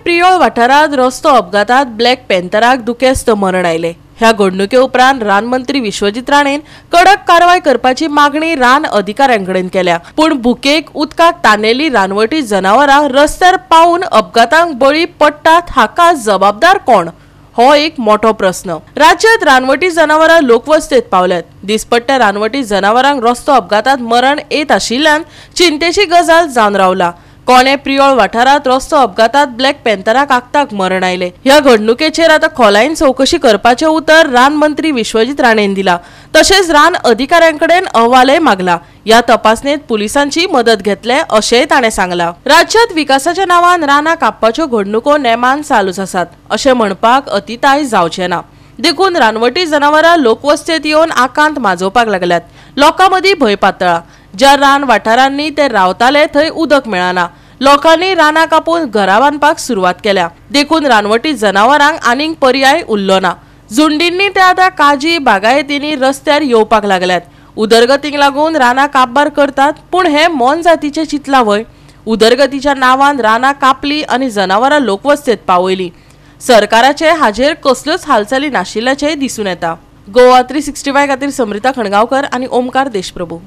प्रियोळ वाठारात रस्तो अपघातात ब्लॅक पॅन्थराक दुखेस्त मरण आयले। ह्या घडणुके उपरांत रानमंत्री विश्वजीत राणेन कडक कारवाय करपाची मागणी रान अधिकाऱ्यांकडेन केल्या। पण बुकेक उदकाक ताणेली रानवटी जनावरां रस्त्यार पावून अपघातांक बळी पडटात हाका जबाबदार कोण? हो एक मोठो प्रश्न। राज्यात रानवटी जनावरां लोकवस्तेत पावल्यात। दिसपट्ट्या रानवटी जनावरांक रस्तो अपघातात मरण येत आशिल्ल्यान चिंतेची गजाल जावन रावला। कोणे प्रियोळ वाठारात रस्तो अपघातात ब्लॅक पॅन्थराक आगताक मरण आयले। ह्या घडणुकेचेर आता खोलायेन चौकशी करपाचे उतर रानमंत्री विश्वजीत राणेन दिला। तशेंच रान अधिकाऱ्यांकडेन अहवालय मागला। या तपासणेत पुलिसांची मदत घेतले अशेंय ताणें सांगला। राज्यात विकासाच्या नावान रानां कापपाच्यो घडणुको नेमान चालूच आसात अशें म्हणपाक अतिताय जावचें ना। देखून रानवटी जनावरां लोकवस्तेत येवन आकांत माजोवपाक लागल्यात। लोकांमदीं भय पातळ्ळा। ज्या रान वाठारांनी ते रावताले थंय उदक मेळना। लोकांनी रानां कापून घरां बांदपाक सुरवात केल्या। देखून रानवटी जनावरांक आनीक पर्याय उरलो ना। झुंडींनी ते आतां काजी बागायतींनी रस्त्यार येवपाक लागल्यात। उदरगतीक लागून रानां कापबार करतात, पूण हे मोन जातीचे चिंतला वय। उदरगतीच्या नांवान रानां कापली आनी जनावरां लोकवस्तेत पावयली। सरकाराचे हाजेर कसल्योच हालचाली नाशिल्ल्याचेय दिसून येता। गोवा 365 खातीर समृता खणगांवकर आनी ओमकार देशप्रभू।